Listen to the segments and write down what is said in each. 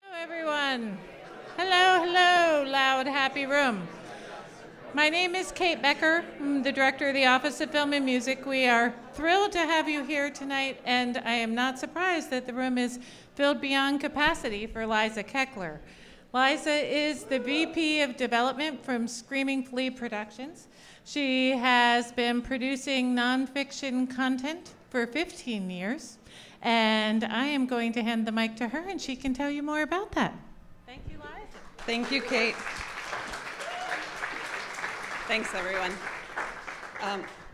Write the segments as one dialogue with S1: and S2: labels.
S1: Hello, everyone. Hello, hello, loud, happy room. My name is Kate Becker. I'm the director of the Office of Film and Music. We are thrilled to have you here tonight, and I am not surprised that the room is filled beyond capacity for Liza Keckler. Liza is the VP of Development from Screaming Flea Productions. She has been producing nonfiction content for 15 years, and I am going to hand the mic to her, and she can tell you more about that. Thank you, Liza.
S2: Thank you, Kate. Thanks, everyone.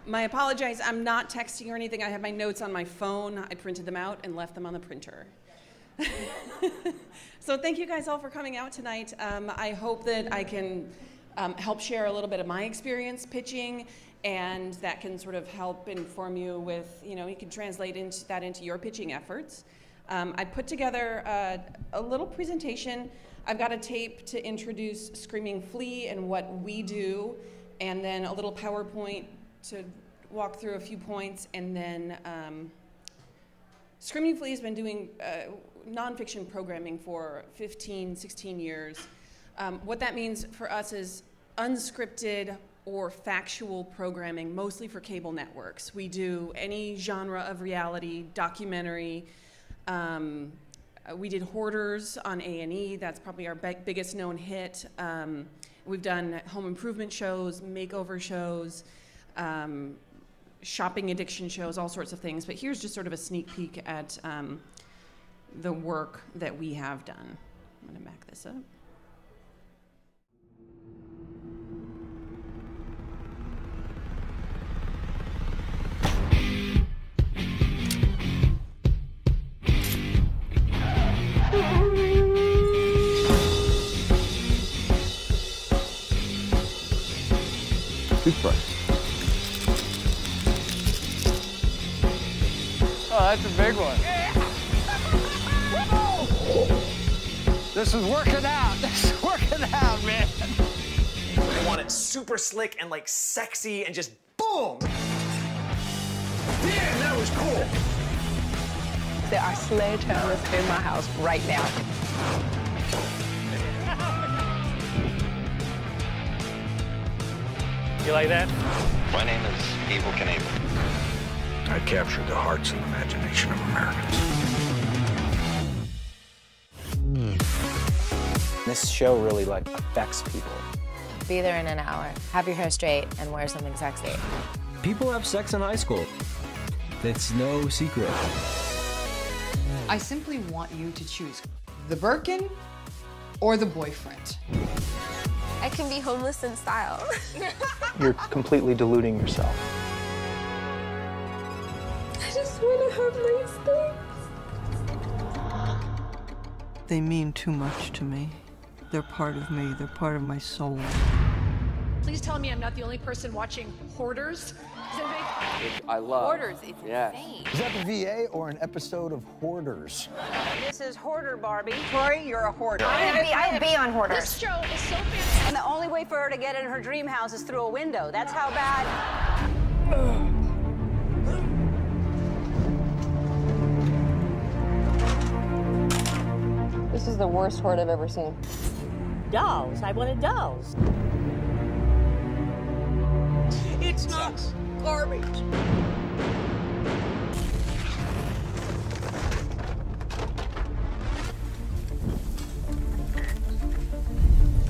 S2: My apologies, I'm not texting or anything. I have my notes on my phone. I printed them out and left them on the printer. So thank you guys all for coming out tonight. I hope that I can help share a little bit of my experience pitching, and that can sort of help inform you with, you can translate that into your pitching efforts. I put together a little presentation. I've got a tape to introduce Screaming Flea and what we do, and then a little PowerPoint to walk through a few points, and then Screaming Flea has been doing nonfiction programming for 15, 16 years. What that means for us is unscripted or factual programming, mostly for cable networks. We do any genre of reality, documentary. We did Hoarders on A&E. That's probably our biggest known hit. We've done home improvement shows, makeover shows, shopping addiction shows, all sorts of things. But here's just sort of a sneak peek at the work that we have done. I'm going to back this up.
S3: Toothbrush. Oh, that's a big one. This is working out. This is working out, man.
S4: They want it super slick and like sexy and just boom. Damn, that was cool.
S5: There are sledgehammers in my house right now.
S6: You like that?
S7: My name is Evil Knievel.
S8: I captured the hearts and imagination of Americans.
S9: This show really affects people.
S10: Be there in an hour, have your hair straight, and wear something sexy.
S11: People have sex in high school. It's no secret.
S12: I simply want you to choose the Birkin or the boyfriend.
S13: I can be homeless in style.
S9: You're completely deluding yourself.
S13: I just want to have nice things.
S14: They mean too much to me. They're part of me. They're part of my soul.
S15: Please tell me I'm not the only person watching Hoarders.
S3: I love.
S13: Hoarders, it's insane.
S16: Is that the VA or an episode of Hoarders?
S17: This is Hoarder Barbie. Tori, you're a hoarder.
S13: I'd be on Hoarders.
S15: This show is so fantastic.
S17: And the only way for her to get in her dream house is through a window. That's how bad.
S10: This is the worst hoard I've ever seen.
S17: Dolls. I wanted dolls.
S15: It's not garbage.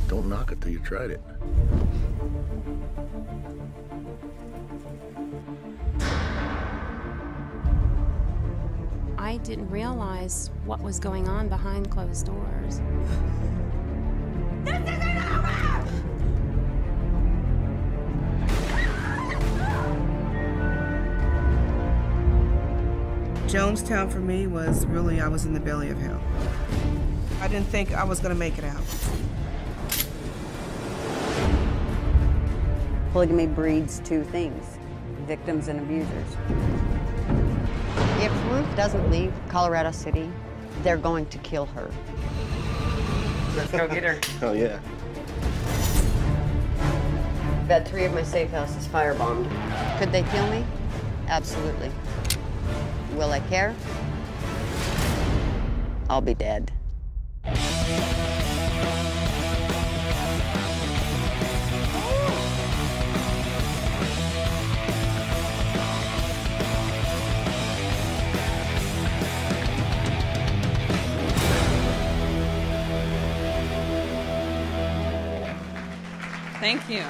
S8: Don't knock it till you tried it.
S18: I didn't realize what was going on behind closed doors.
S13: This isn't over!
S19: Jonestown for me was really, I was in the belly of hell. I didn't think I was gonna make it out.
S20: Polygamy breeds two things, victims and abusers.
S5: If Ruth doesn't leave Colorado City, they're going to kill her.
S3: Let's go get her.
S8: Oh, yeah.
S5: I've had 3 of my safe houses firebombed. Could they kill me? Absolutely. Will I care? I'll be dead.
S2: Thank you.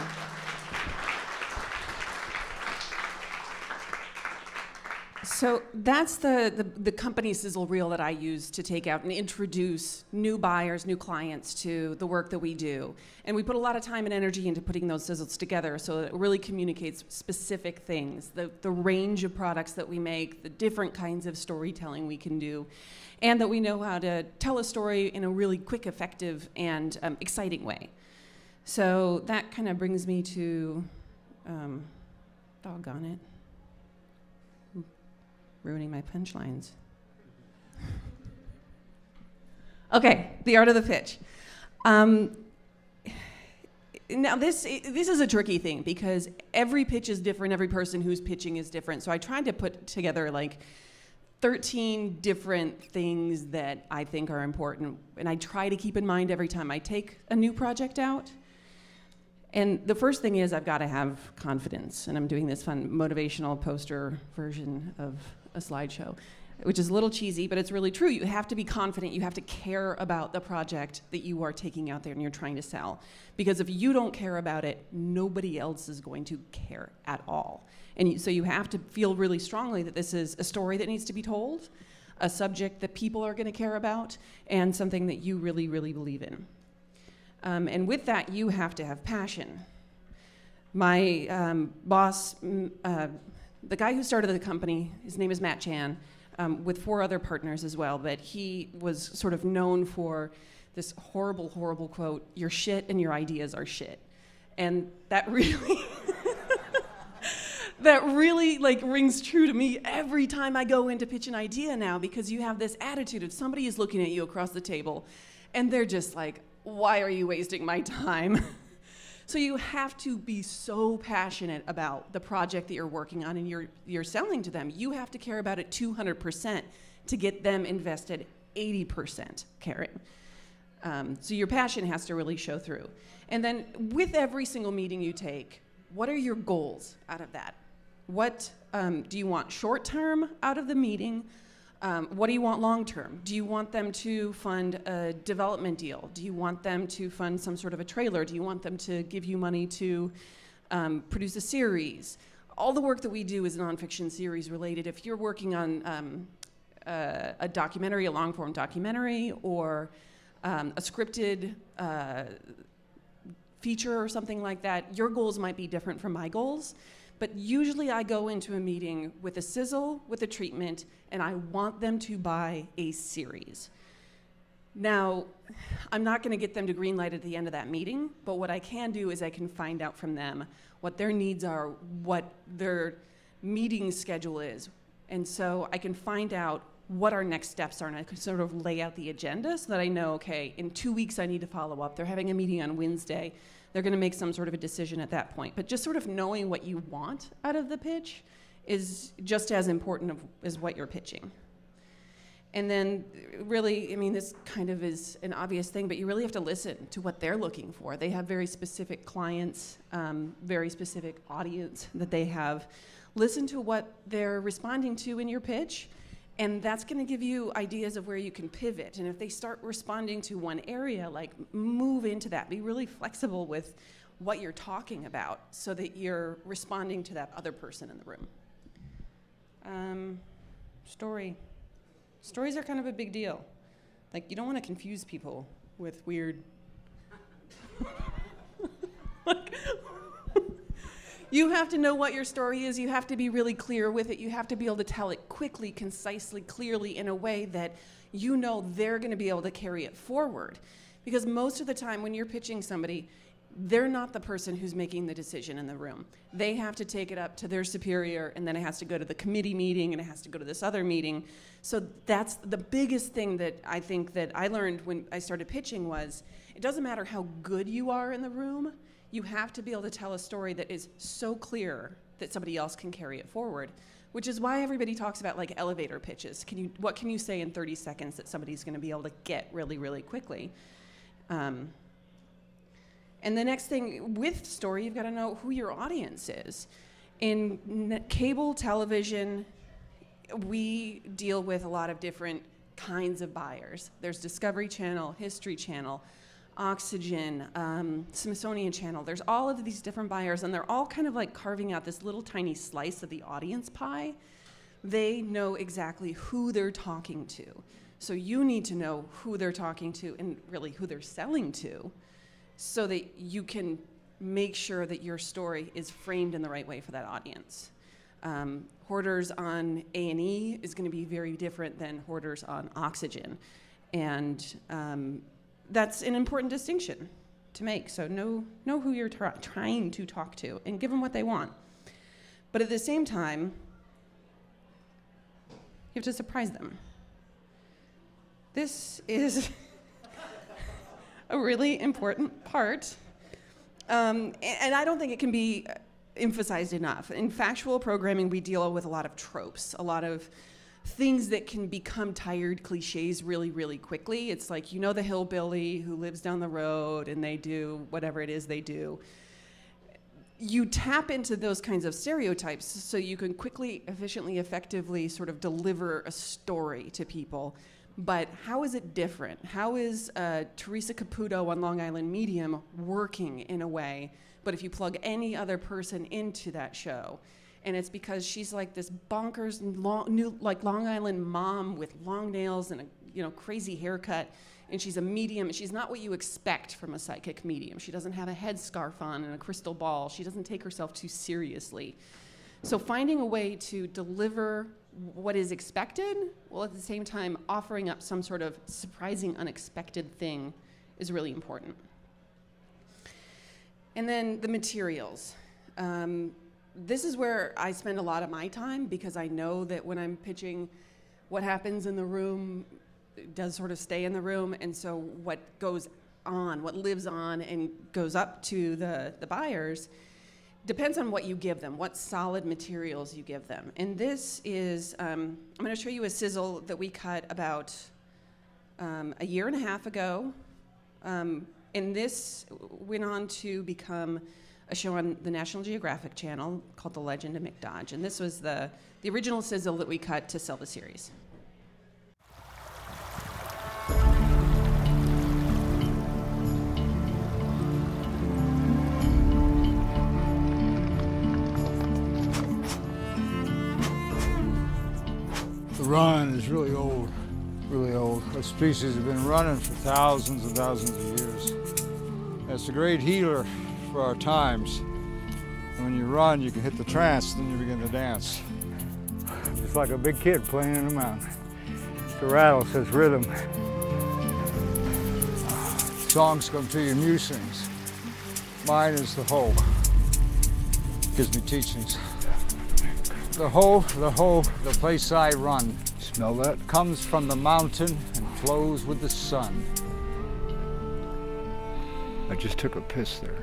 S2: So that's the company sizzle reel that I use to take out and introduce new buyers, new clients to the work that we do. And we put a lot of time and energy into putting those sizzles together so that it really communicates specific things, the range of products that we make, the different kinds of storytelling we can do, and that we know how to tell a story in a really quick, effective, and exciting way. So that kind of brings me to, doggone it. Ruining my punchlines. Okay, the art of the pitch. Now this is a tricky thing because every pitch is different, every person who's pitching is different. So I tried to put together like 13 different things that I think are important, and I try to keep in mind every time I take a new project out. And the first thing is I've got to have confidence, and I'm doing this fun motivational poster version of a slideshow, which is a little cheesy, but it's really true. You have to be confident. You have to care about the project that you are taking out there and you're trying to sell. Because if you don't care about it, nobody else is going to care at all. And so you have to feel really strongly that this is a story that needs to be told, a subject that people are going to care about, and something that you really, really believe in. And with that, you have to have passion. My boss, the guy who started the company, his name is Matt Chan, with 4 other partners as well, but he was sort of known for this horrible, horrible quote, "Your shit and your ideas are shit." And that really, that really like rings true to me every time I go in to pitch an idea now, because you have this attitude of somebody is looking at you across the table and they're just like, why are you wasting my time? So you have to be so passionate about the project that you're working on and you're selling to them. You have to care about it 200% to get them invested 80% caring. So your passion has to really show through. And then with every single meeting you take, what are your goals out of that? What do you want short term out of the meeting? What do you want long term? Do you want them to fund a development deal? Do you want them to fund some sort of a trailer? Do you want them to give you money to produce a series? All the work that we do is nonfiction series related. If you're working on a documentary, a long form documentary, or a scripted feature or something like that, your goals might be different from my goals. But usually I go into a meeting with a sizzle, with a treatment, and I want them to buy a series. Now, I'm not going to get them to greenlight at the end of that meeting, but what I can do is I can find out from them what their needs are, what their meeting schedule is. And so I can find out what our next steps are, and I can sort of lay out the agenda so that I know, okay, in 2 weeks I need to follow up. They're having a meeting on Wednesday. They're going to make some sort of a decision at that point. But just sort of knowing what you want out of the pitch is just as important as what you're pitching. And then really, I mean, this kind of is an obvious thing, but you really have to listen to what they're looking for. They have very specific clients, very specific audience that they have. Listen to what they're responding to in your pitch, and that's going to give you ideas of where you can pivot. And if they start responding to one area, like move into that. Be really flexible with what you're talking about so that you're responding to that other person in the room. Story. Stories are kind of a big deal. Like, you don't want to confuse people with weird... You have to know what your story is. You have to be really clear with it. You have to be able to tell it quickly, concisely, clearly, in a way that you know they're going to be able to carry it forward. Because most of the time when you're pitching somebody, they're not the person who's making the decision in the room. They have to take it up to their superior, and then it has to go to the committee meeting, and it has to go to this other meeting. So that's the biggest thing that I think that I learned when I started pitching was, it doesn't matter how good you are in the room, you have to be able to tell a story that is so clear that somebody else can carry it forward. which is why everybody talks about like elevator pitches. What can you say in 30 seconds that somebody's going to be able to get really, really quickly? And the next thing, with story, you've got to know who your audience is. In cable television, we deal with a lot of different kinds of buyers. There's Discovery Channel, History Channel, Oxygen, Smithsonian Channel. There's all of these different buyers, and they're all kind of like carving out this little tiny slice of the audience pie. They know exactly who they're talking to. So you need to know who they're talking to and really who they're selling to, so that you can make sure that your story is framed in the right way for that audience. Hoarders on A&E is going to be very different than Hoarders on Oxygen. And that's an important distinction to make. So know who you're trying to talk to and give them what they want. But at the same time, you have to surprise them. This is a really important part. And I don't think it can be emphasized enough. In factual programming, we deal with a lot of tropes, a lot of things that can become tired cliches really, really quickly. It's like, you know, the hillbilly who lives down the road and they do whatever it is they do. You tap into those kinds of stereotypes so you can quickly, efficiently, effectively sort of deliver a story to people. But how is it different? How is Teresa Caputo on Long Island Medium working in a way? But if you plug any other person into that show, and it's because she's like this bonkers Long Island mom with long nails and a crazy haircut, and she's a medium, and she's not what you expect from a psychic medium. She doesn't have a headscarf on and a crystal ball. She doesn't take herself too seriously. So finding a way to deliver what is expected, while at the same time offering up some sort of surprising, unexpected thing is really important. And then the materials. This is where I spend a lot of my time, because I know that when I'm pitching, what happens in the room does sort of stay in the room, and so what goes on, what lives on and goes up to the buyers depends on what you give them, what solid materials you give them. And this is, I'm going to show you a sizzle that we cut about a year and a half ago. And this went on to become a show on the National Geographic channel called The Legend of McDodge. And this was the original sizzle that we cut to sell the series.
S6: The run is really old, really old. That species has been running for thousands and thousands of years. It's a great healer for our times. And when you run, you can hit the trance, then you begin to dance. It's like a big kid playing in a mountain. The rattle says rhythm. Songs come to you, musings. Mine is the whole. Gives me teachings. The place I run. Smell that? Comes from the mountain and flows with the sun. I just took a piss there.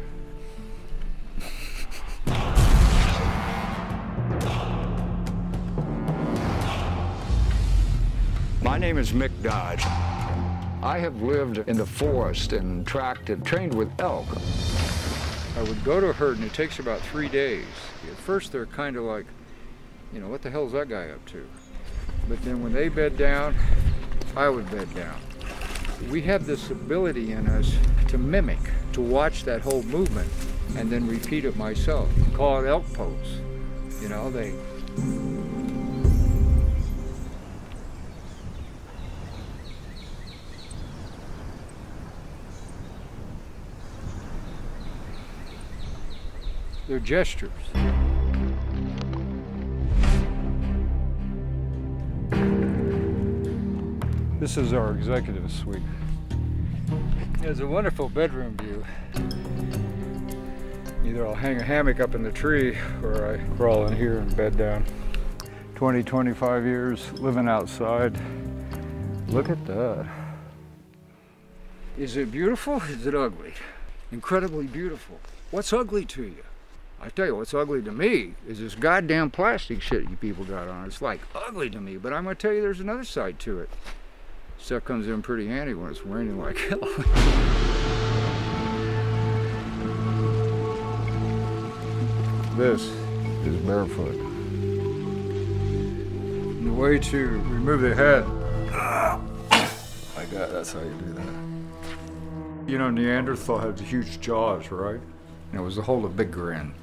S8: My name is Mick Dodge. I have lived in the forest and tracked and trained with elk.
S6: I would go to a herd and it takes about 3 days. At first they're kind of like, you know, what the hell's that guy up to? But then when they bed down, I would bed down. We have this ability in us to mimic, to watch that whole movement and then repeat it myself. Call it elk pose. You know, they're gestures. This is our executive suite. It's a wonderful bedroom view. Either I'll hang a hammock up in the tree or I crawl in here and bed down. 20, 25 years living outside. Look at that. Is it beautiful? Is it ugly? Incredibly beautiful. What's ugly to you? I tell you what's ugly to me is this goddamn plastic shit you people got on. It's like ugly to me, but I'm gonna tell you there's another side to it. Stuff comes in pretty handy when it's raining like hell. This is barefoot. And the way to remove the head. My God, that's how you do that. You know, Neanderthal had huge jaws, right? And it was to hold a big grin.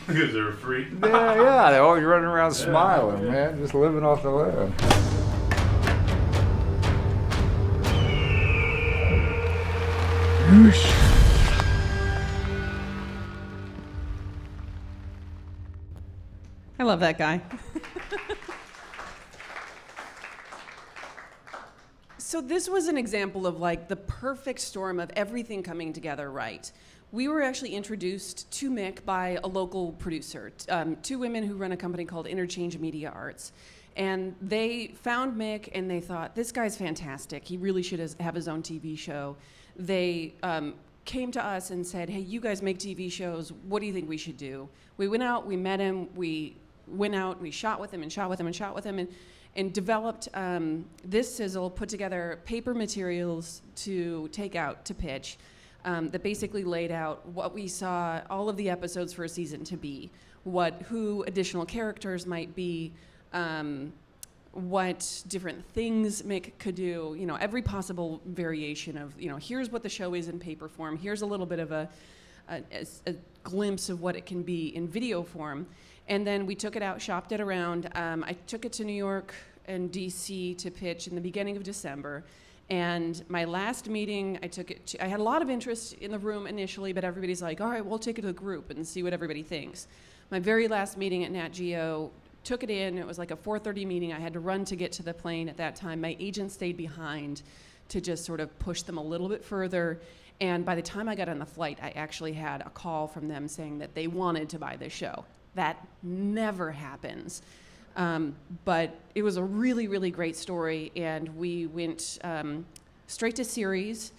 S21: Because they're free.
S6: Yeah, they're always running around smiling, man, just living off the land.
S2: I love that guy. So this was an example of like the perfect storm of everything coming together right. We were actually introduced to Mick by a local producer, two women who run a company called Interchange Media Arts. And they found Mick and they thought, this guy's fantastic. He really should have his own TV show. They came to us and said, hey, you guys make TV shows. What do you think we should do? We went out, we met him, we went out, we shot with him and shot with him and shot with him and developed this sizzle, put together paper materials to take out to pitch. That basically laid out what we saw all of the episodes for a season to be, who additional characters might be, what different things Mick could do, you know, every possible variation of, you know, here's what the show is in paper form, here's a little bit of a glimpse of what it can be in video form. And then we took it out, shopped it around. I took it to New York and DC to pitch in the beginning of December. And my last meeting, I had a lot of interest in the room initially, but everybody's like, all right, we'll take it to a group and see what everybody thinks. My very last meeting at Nat Geo, took it in, it was like a 4:30 meeting. I had to run to get to the plane at that time. My agent stayed behind to just sort of push them a little bit further. And by the time I got on the flight, I actually had a call from them saying that they wanted to buy this show. That never happens. But it was a really, really great story, and we went straight to series.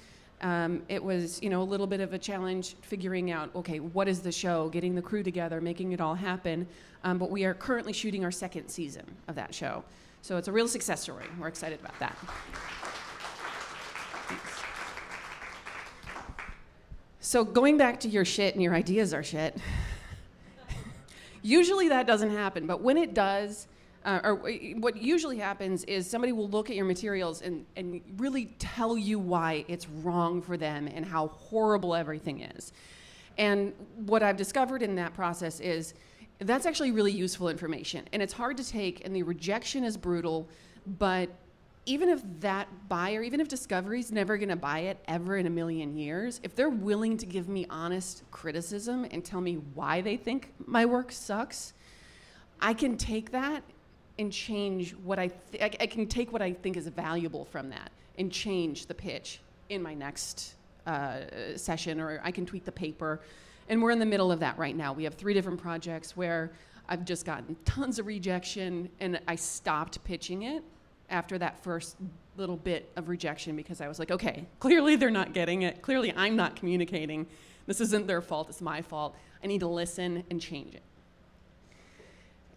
S2: It was, you know, a little bit of a challenge figuring out, okay, what is the show, getting the crew together, making it all happen. But we are currently shooting our second season of that show. So it's a real success story. We're excited about that. Thanks. So going back to your shit and your ideas are shit. Usually that doesn't happen, but when it does, or what usually happens is somebody will look at your materials and really tell you why it's wrong for them and how horrible everything is. And what I've discovered in that process is that's actually really useful information. And it's hard to take, and the rejection is brutal, but even if that buyer, even if Discovery's never gonna buy it ever in a million years, if they're willing to give me honest criticism and tell me why they think my work sucks, I can take that and change what I can take what I think is valuable from that and change the pitch in my next session, or I can tweak the paper. And we're in the middle of that right now. We have 3 different projects where I've just gotten tons of rejection, and I stopped pitching it after that first little bit of rejection because I was like, okay, clearly they're not getting it. Clearly I'm not communicating. This isn't their fault, it's my fault. I need to listen and change it.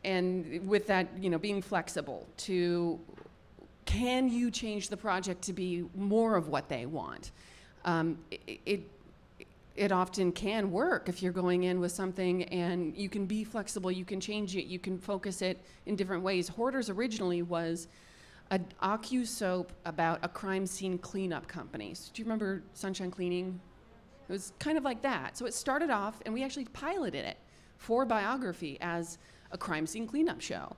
S2: And with that, you know, being flexible to, can you change the project to be more of what they want? It often can work if you're going in with something and you can be flexible, you can change it, you can focus it in different ways. Hoarders originally was an docu-soap about a crime scene cleanup company. So do you remember Sunshine Cleaning? It was kind of like that. So it started off, and we actually piloted it for Biography as a crime scene cleanup show.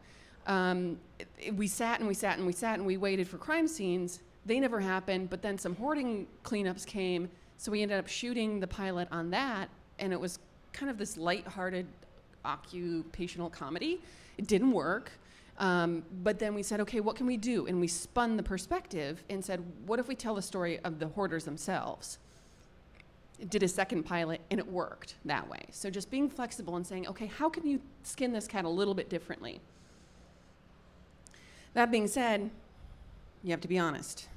S2: We sat and we sat and we sat and we waited for crime scenes. They never happened, but then some hoarding cleanups came, so we ended up shooting the pilot on that, and it was kind of this lighthearted occupational comedy. It didn't work. But then we said, okay, what can we do? And we spun the perspective and said, what if we tell the story of the hoarders themselves? Did a second pilot, and it worked that way. So just being flexible and saying, okay, how can you skin this cat a little bit differently? That being said, you have to be honest.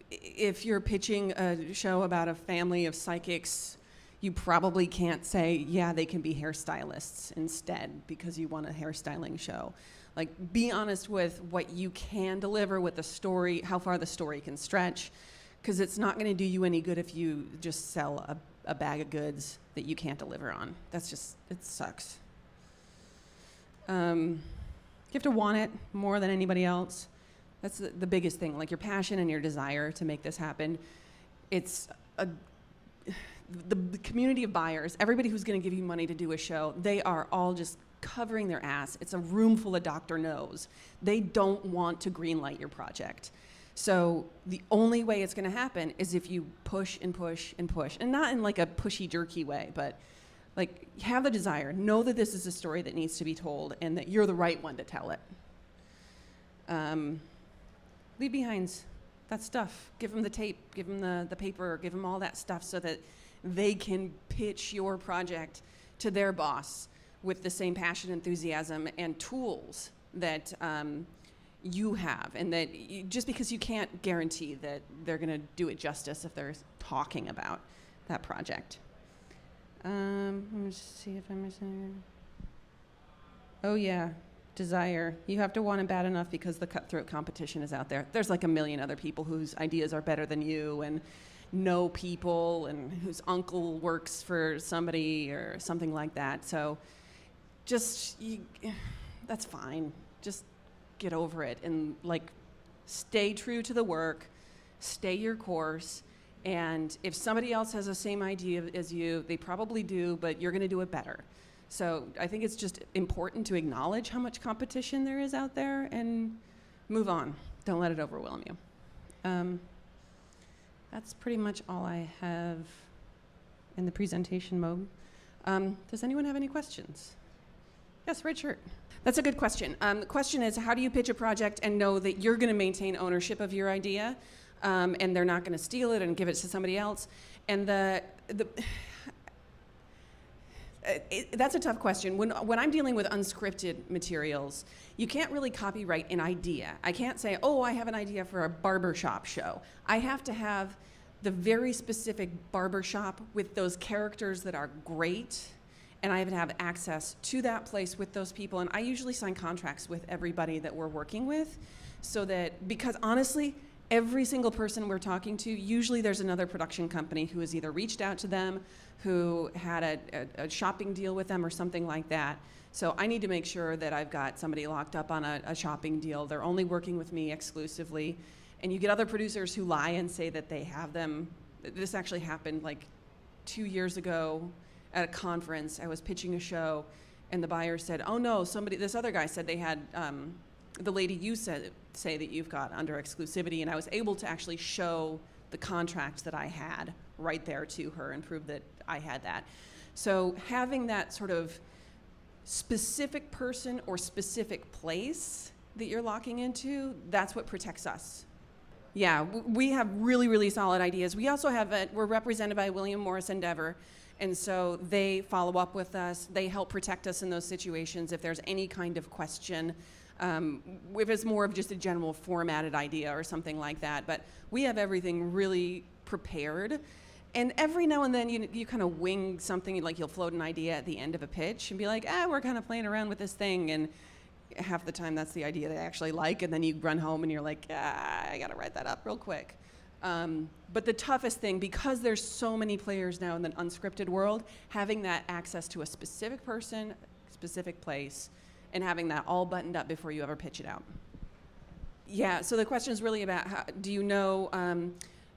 S2: If you're pitching a show about a family of psychics, You probably can't say, yeah, they can be hairstylists instead because you want a hairstyling show. Like, be honest with what you can deliver, with the story, how far the story can stretch, because it's not going to do you any good if you just sell a bag of goods that you can't deliver on. That's just, it sucks. You have to want it more than anybody else. That's the biggest thing, like your passion and your desire to make this happen. It's the community of buyers, everybody who's going to give you money to do a show, they are all just covering their ass. It's a room full of Dr. No's. They don't want to greenlight your project. So the only way it's going to happen is if you push and push and push, and not in like a pushy jerky way, but like have the desire, know that this is a story that needs to be told and that you're the right one to tell it. Leave behinds, that stuff. Give them the tape, give them the paper, give them all that stuff so that they can pitch your project to their boss with the same passion, enthusiasm, and tools that you have, and that just because you can't guarantee that they're going to do it justice if they're talking about that project. Let me just see if I'm missing. Oh yeah, desire. You have to want it bad enough because the cutthroat competition is out there. There's like a million other people whose ideas are better than you and know people and whose uncle works for somebody or something like that. So just, that's fine. Just get over it and like stay true to the work, stay your course, and if somebody else has the same idea as you, they probably do, but you're gonna do it better. So I think it's just important to acknowledge how much competition there is out there and move on. Don't let it overwhelm you. That's pretty much all I have in the presentation mode. Does anyone have any questions? Yes, red shirt. That's a good question. The question is, how do you pitch a project and know that you're going to maintain ownership of your idea and they're not going to steal it and give it to somebody else? And that's a tough question. When I'm dealing with unscripted materials, you can't really copyright an idea. I can't say, oh, I have an idea for a barbershop show. I have to have the very specific barbershop with those characters that are great, and I have to have access to that place with those people. And I usually sign contracts with everybody that we're working with, so that, because honestly, every single person we're talking to, usually there's another production company who has either reached out to them, who had a shopping deal with them or something like that. So I need to make sure that I've got somebody locked up on a shopping deal. They're only working with me exclusively. And you get other producers who lie and say that they have them. This actually happened like 2 years ago at a conference. I was pitching a show and the buyer said, oh no, this other guy said they had the lady you say that you've got under exclusivity, and I was able to actually show the contract that I had right there to her and prove that I had that. So having that sort of specific person or specific place that you're locking into, that's what protects us. Yeah, we have really, really solid ideas. We also have, we're represented by William Morris Endeavor, and so they follow up with us. They help protect us in those situations if there's any kind of question. If it's more of just a general formatted idea or something like that. But we have everything really prepared. And every now and then you kind of wing something, like you'll float an idea at the end of a pitch and be like, we're kind of playing around with this thing. And half the time that's the idea they actually like. And then you run home and you're like, I got to write that up real quick. But the toughest thing, because there's so many players now in the unscripted world, having that access to a specific person, specific place, and having that all buttoned up before you ever pitch it out. Yeah, so the question is really about how, do you know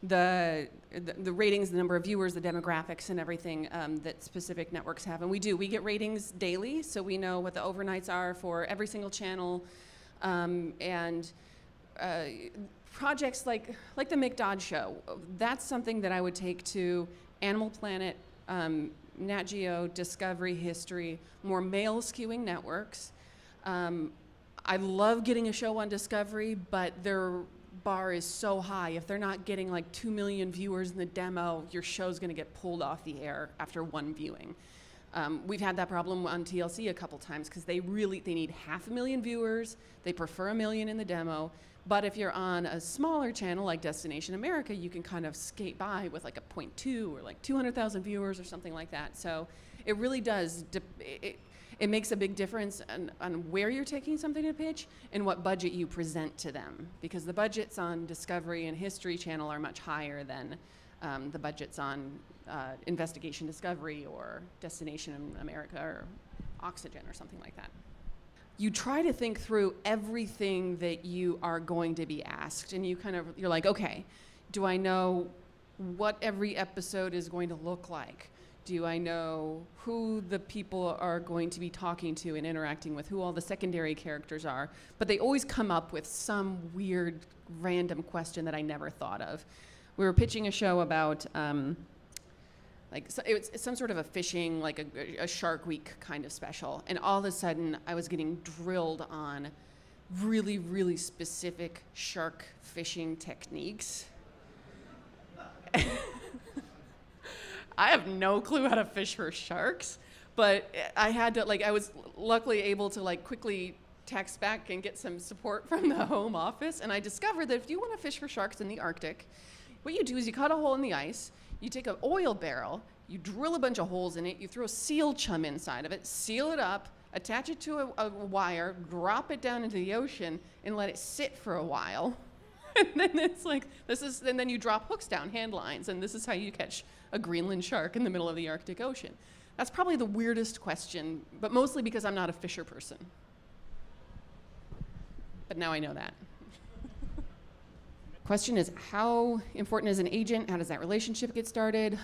S2: the ratings, the number of viewers, the demographics, and everything that specific networks have? And we do. We get ratings daily, so we know what the overnights are for every single channel. And projects like the Mick Dodge Show, that's something that I would take to Animal Planet, Nat Geo, Discovery, History, more male-skewing networks. I love getting a show on Discovery, but their bar is so high. If they're not getting like 2 million viewers in the demo, your show's gonna get pulled off the air after one viewing. We've had that problem on TLC a couple times because they need 500,000 viewers. They prefer 1 million in the demo. But if you're on a smaller channel like Destination America, you can kind of skate by with like a 0.2 or like 200,000 viewers or something like that. So it really does, it makes a big difference on where you're taking something to pitch and what budget you present to them. Because the budgets on Discovery and History Channel are much higher than the budgets on Investigation Discovery or Destination America or Oxygen or something like that. You try to think through everything that you are going to be asked, and you're like, okay, do I know what every episode is going to look like? Do I know who the people are going to be talking to and interacting with, who all the secondary characters are? But they always come up with some weird, random question that I never thought of. We were pitching a show about it's some sort of a fishing, like a Shark Week kind of special. And all of a sudden, I was getting drilled on really, really specific shark fishing techniques. I have no clue how to fish for sharks, but I had to, I was luckily able to, quickly text back and get some support from the home office. And I discovered that if you want to fish for sharks in the Arctic, what you do is you cut a hole in the ice, you take an oil barrel, you drill a bunch of holes in it, you throw seal chum inside of it, seal it up, attach it to a wire, drop it down into the ocean, and let it sit for a while. And then it's and then you drop hooks down, hand lines, and this is how you catch a Greenland shark in the middle of the Arctic Ocean. That's probably the weirdest question, but mostly because I'm not a fisher person. But now I know that. Question is, how important is an agent? How does that relationship get started?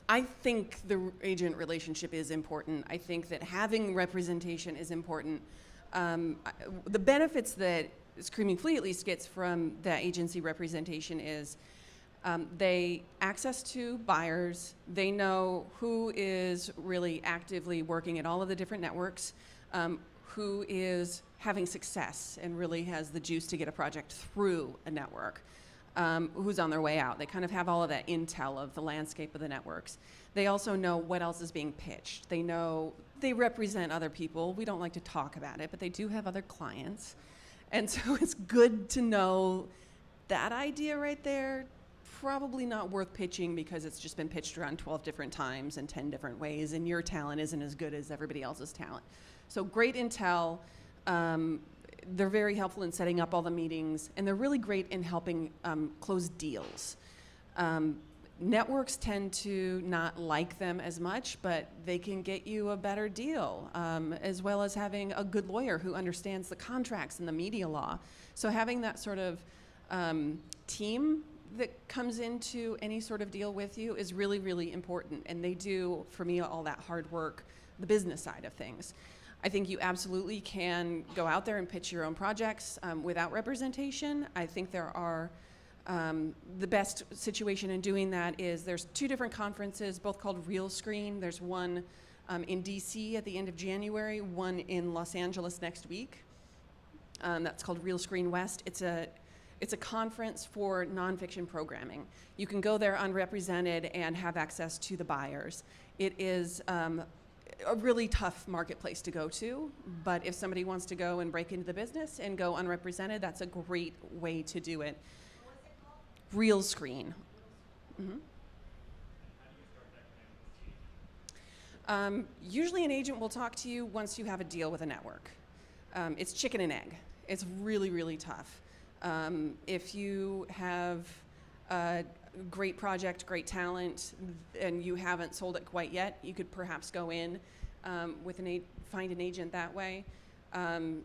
S2: I think the agent relationship is important. I think that having representation is important. The benefits that Screaming Flea at least gets from that agency representation is they access to buyers. They know who is really actively working at all of the different networks, who is having success and really has the juice to get a project through a network, who's on their way out. They kind of have all of that intel of the landscape of the networks. They also know what else is being pitched. They know they represent other people. We don't like to talk about it, but they do have other clients. And so it's good to know that idea right there. Probably not worth pitching because it's just been pitched around 12 different times in 10 different ways, and your talent isn't as good as everybody else's talent. So great intel. They're very helpful in setting up all the meetings, and they're really great in helping close deals. Networks tend to not like them as much, but they can get you a better deal, as well as having a good lawyer who understands the contracts and the media law. So having that sort of team that comes into any sort of deal with you is really, really important. And they do, for me, all that hard work, the business side of things. I think you absolutely can go out there and pitch your own projects without representation. I think there are, the best situation in doing that is there's 2 different conferences, both called Real Screen. There's one in DC at the end of January, one in Los Angeles next week. That's called Real Screen West. It's a conference for nonfiction programming. You can go there unrepresented and have access to the buyers. It is a really tough marketplace to go to, but if somebody wants to go and break into the business and go unrepresented, that's a great way to do it. Real Screen. Usually an agent will talk to you once you have a deal with a network. It's chicken and egg. It's really, really tough. If you have a great project, great talent, and you haven't sold it quite yet, you could perhaps go in with find an agent that way.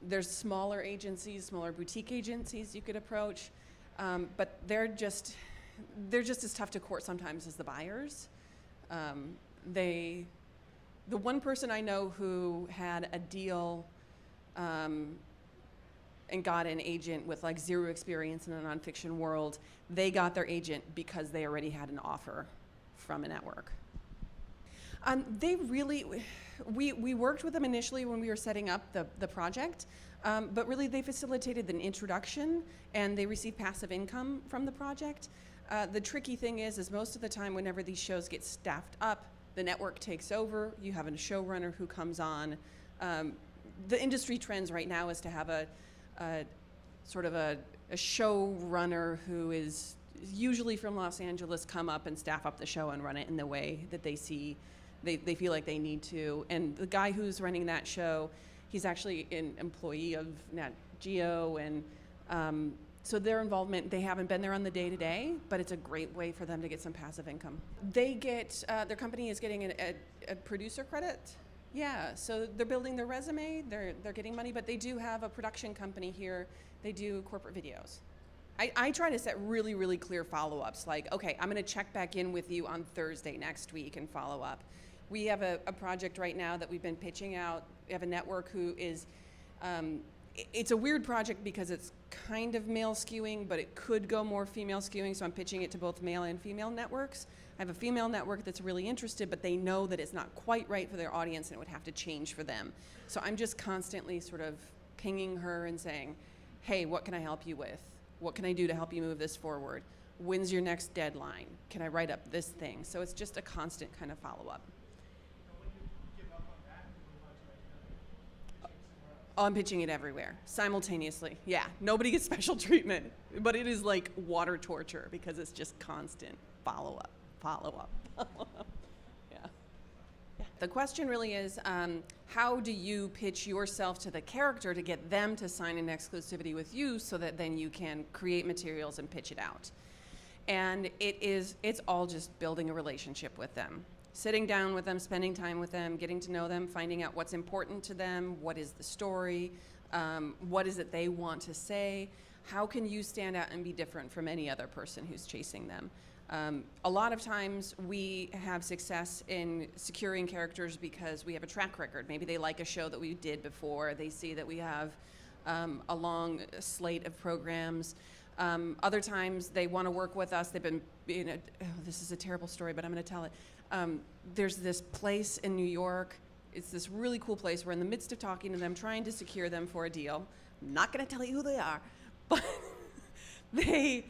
S2: There's smaller agencies, smaller boutique agencies you could approach, but they're just as tough to court sometimes as the buyers. The one person I know who had a deal and got an agent with like 0 experience in the nonfiction world, they got their agent because they already had an offer from a network. We worked with them initially when we were setting up the project, but really they facilitated an introduction and they received passive income from the project. The tricky thing is most of the time whenever these shows get staffed up, the network takes over. You have a showrunner who comes on. The industry trends right now is to have a sort of a showrunner who is usually from Los Angeles come up and staff up the show and run it in the way that they feel like they need to. And the guy who's running that show, he's actually an employee of Nat Geo, and so their involvement, they haven't been there on the day-to-day, but it's a great way for them to get some passive income. They get, their company is getting a producer credit. Yeah, so they're building their resume, they're getting money, but they do have a production company here. They do corporate videos. I try to set really, really clear follow-ups, like, okay, I'm gonna check back in with you on Thursday next week and follow up. We have a project right now that we've been pitching out. We have a network who is, it's a weird project because it's kind of male skewing, but it could go more female skewing, so I'm pitching it to both male and female networks. I have a female network that's really interested, but they know that it's not quite right for their audience and it would have to change for them. So I'm just constantly sort of pinging her and saying, hey, what can I help you with? What can I do to help you move this forward? When's your next deadline? Can I write up this thing? So it's just a constant kind of follow-up. Oh, I'm pitching it everywhere, simultaneously. Yeah, nobody gets special treatment, but it is like water torture because it's just constant follow-up, follow-up, follow-up. Yeah. The question really is, how do you pitch yourself to the character to get them to sign an exclusivity with you so that then you can create materials and pitch it out? And it's all just building a relationship with them. Sitting down with them, spending time with them, getting to know them, finding out what's important to them, what is the story, what is it they want to say, how can you stand out and be different from any other person who's chasing them. A lot of times we have success in securing characters because we have a track record. Maybe they like a show that we did before, they see that we have a long slate of programs. Other times they want to work with us. They've been, this is a terrible story, but I'm going to tell it. There's this place in New York. It's this really cool place. We're in the midst of talking to them, trying to secure them for a deal. I'm not going to tell you who they are, but they've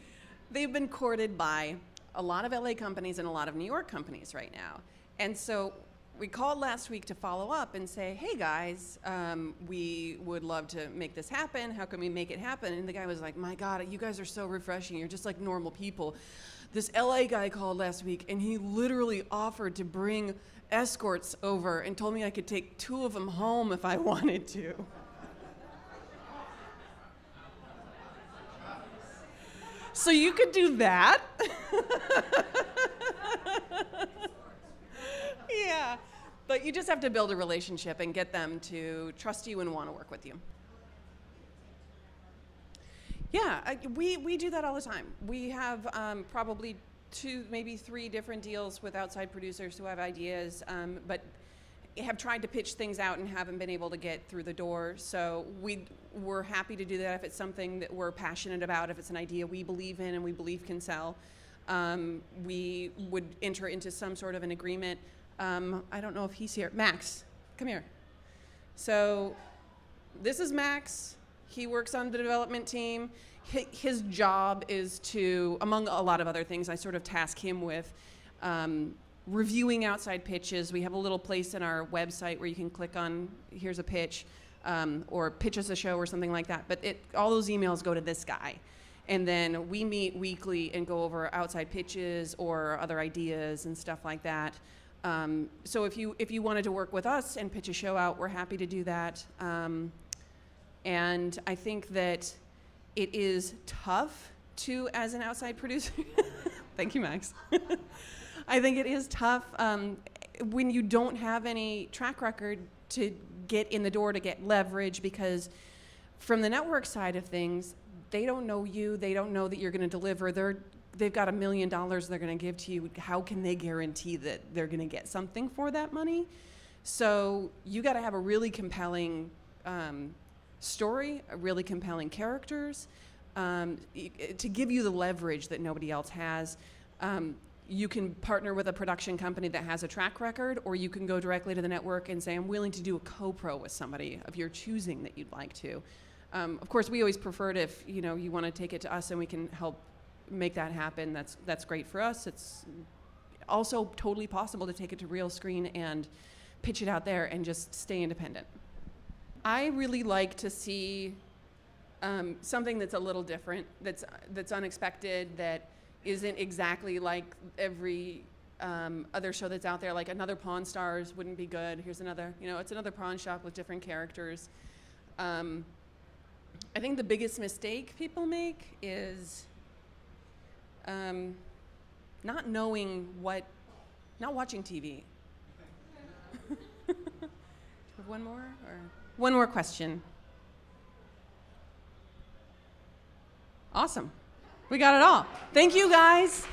S2: been courted by a lot of LA companies and a lot of New York companies right now. And so we called last week to follow up and say, hey guys, we would love to make this happen. How can we make it happen? And the guy was like, my God, you guys are so refreshing. You're just like normal people. This LA guy called last week and he literally offered to bring escorts over and told me I could take 2 of them home if I wanted to. So you could do that. Yeah, but you just have to build a relationship and get them to trust you and want to work with you. Yeah, we do that all the time. We have probably 2, maybe 3 different deals with outside producers who have ideas, but have tried to pitch things out and haven't been able to get through the door. So we're happy to do that if it's something that we're passionate about, if it's an idea we believe in and we believe can sell. We would enter into some sort of an agreement. I don't know if he's here. Max, come here. So this is Max. He works on the development team. His job is to, among a lot of other things, I sort of task him with reviewing outside pitches. We have a little place in our website where you can click on, here's a pitch, or pitch us a show or something like that. But all those emails go to this guy. And then we meet weekly and go over outside pitches or other ideas and stuff like that. So if you wanted to work with us and pitch a show out, we're happy to do that. And I think that it is tough to, as an outside producer, thank you, Max. I think it is tough when you don't have any track record to get in the door, to get leverage, because from the network side of things, they don't know you, they don't know that you're going to deliver. They've got $1 million they're going to give to you. How can they guarantee that they're going to get something for that money? So you got to have a really compelling story, a really compelling characters, to give you the leverage that nobody else has. You can partner with a production company that has a track record, or you can go directly to the network and say, I'm willing to do a co-pro with somebody of your choosing that you'd like to. Of course, we always prefer it if you want to take it to us and we can help make that happen. That's great for us. It's also totally possible to take it to real screen and pitch it out there and just stay independent. I really like to see something that's a little different, that's unexpected, that isn't exactly like every other show that's out there. Like another Pawn Stars wouldn't be good. Here's another, it's another pawn shop with different characters. I think the biggest mistake people make is not watching TV. Do you have one more? Or one more question. Awesome. We got it all. Thank you, guys.